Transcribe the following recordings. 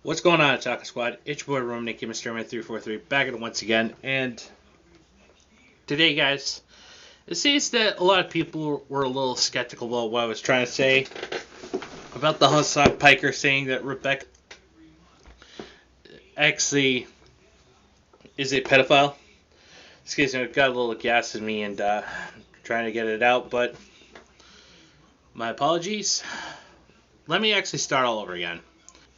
What's going on, Attack Squad? It's your boy Roman, Mr. Man343, back at it once again. And today, guys, it seems that a lot of people were a little skeptical about what I was trying to say about the Hasan Piker saying that Rebecca actually is a pedophile. Excuse me, I've got a little gas in me and trying to get it out, but my apologies. Let me actually start all over again.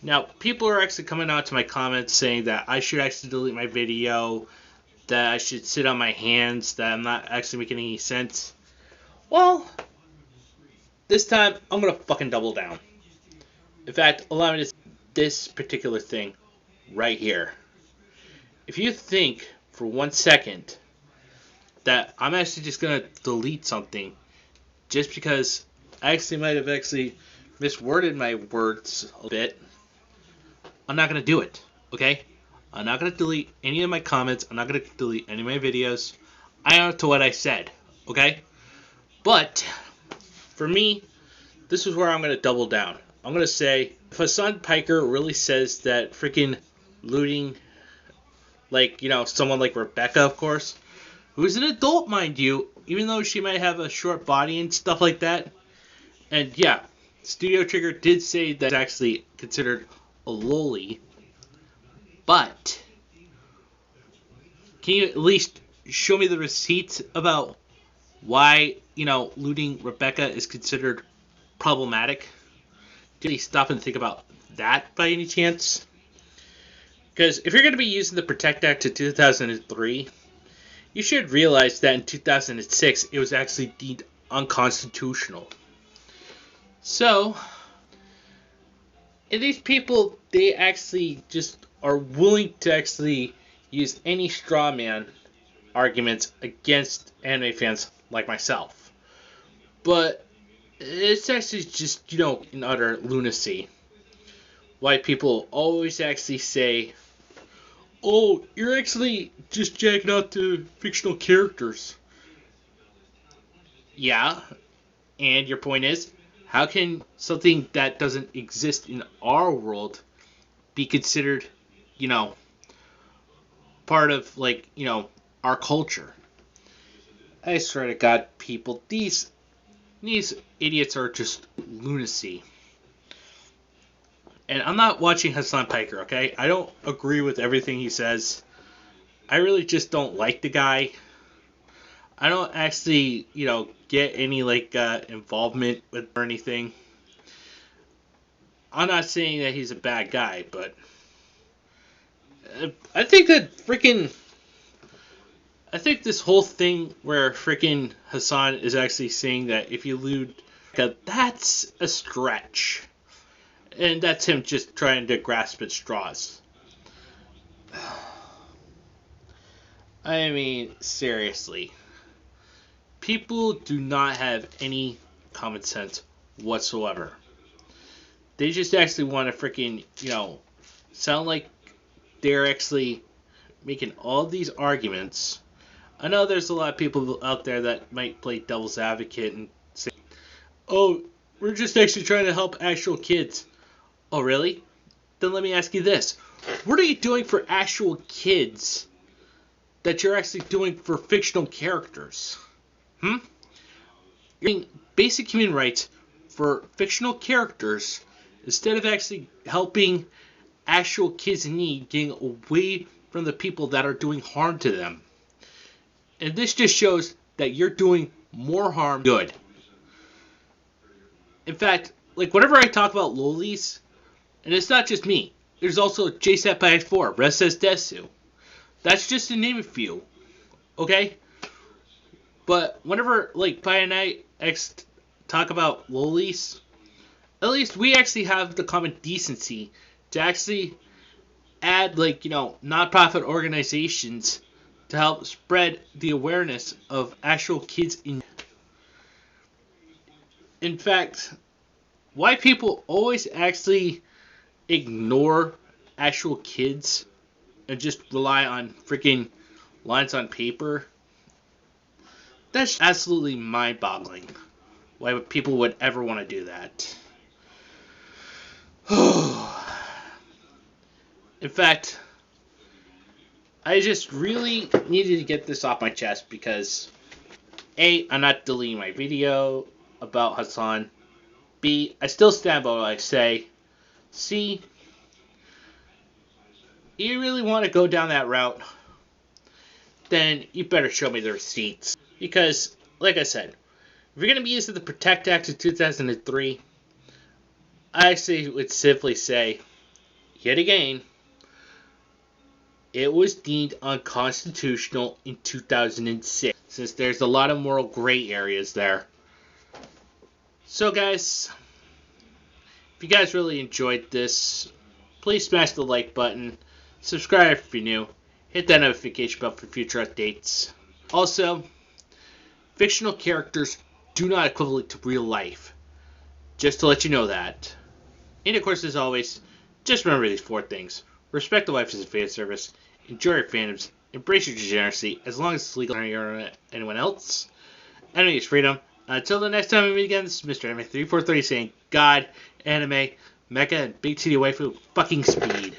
Now, people are actually coming out to my comments saying that I should actually delete my video, that I should sit on my hands, that I'm not actually making any sense. Well, this time, I'm going to fucking double down. In fact, allow me to this particular thing right here. If you think for 1 second that I'm actually just going to delete something just because I actually might have actually misworded my words a bit, I'm not going to do it, okay? I'm not going to delete any of my comments. I'm not going to delete any of my videos. I know to what I said, okay? But, for me, this is where I'm going to double down. I'm going to say, if Hasan Piker really says that freaking looting, like, someone like Rebecca, of course, who's an adult, mind you, even though she might have a short body and stuff like that. And, yeah, Studio Trigger did say that it's actually considered a Loli. But can you at least show me the receipts about why, looting Rebecca is considered problematic? Did you stop and think about that by any chance? Because if you're going to be using the Protect Act of 2003, you should realize that in 2006 it was actually deemed unconstitutional. So, and these people, they actually just are willing to actually use any straw man arguments against anime fans like myself. But it's actually just, an utter lunacy. Why people always actually say, oh, you're actually just jacking out to fictional characters. Yeah, and your point is, how can something that doesn't exist in our world be considered, part of, our culture? I swear to God, people, these idiots are just lunacy. And I'm not watching Hasan Piker, okay? I don't agree with everything he says. I really just don't like the guy. I don't actually, get any, involvement with or anything. I'm not saying that he's a bad guy, but I think this whole thing where freaking Hasan is actually saying that if you loot, that's a stretch. And that's him just trying to grasp at straws. I mean, seriously. People do not have any common sense whatsoever. They just actually want to freaking, sound like they're actually making all these arguments. I know there's a lot of people out there that might play devil's advocate and say, oh, we're just actually trying to help actual kids. Oh, really? Then let me ask you this. What are you doing for actual kids that you're actually doing for fictional characters? You're getting basic human rights for fictional characters instead of actually helping actual kids in need, getting away from the people that are doing harm to them. And this just shows that you're doing more harm than good. In fact, whenever I talk about lolis, and it's not just me, there's also JSAT by 4, Res says Desu. That's just to name a few. Okay? But whenever, Pi and I talk about lolis, at least we actually have the common decency to actually add, non-profit organizations to help spread the awareness of actual kids in fact, why people always actually ignore actual kids and just rely on freaking lines on paper, that's absolutely mind-boggling. Why people would ever want to do that. In fact, I just really needed to get this off my chest because A, I'm not deleting my video about Hasan. B, I still stand by what I say. C, you really want to go down that route, then you better show me the receipts. Because, like I said, if you're going to be using the Protect Act of 2003, I actually would simply say, yet again, it was deemed unconstitutional in 2006, since there's a lot of moral gray areas there. So, guys, if you guys really enjoyed this, please smash the like button, subscribe if you're new, hit that notification bell for future updates. Also, fictional characters do not equivalent to real life. Just to let you know that. And of course, as always, just remember these 4 things. Respect the life as a fan service, enjoy your fandoms, embrace your degeneracy as long as it's legal to anyone else. Anime is freedom. Until the next time we meet again, this is Mr. Anime 3430 saying God, anime, mecha, and big titty waifu fucking speed.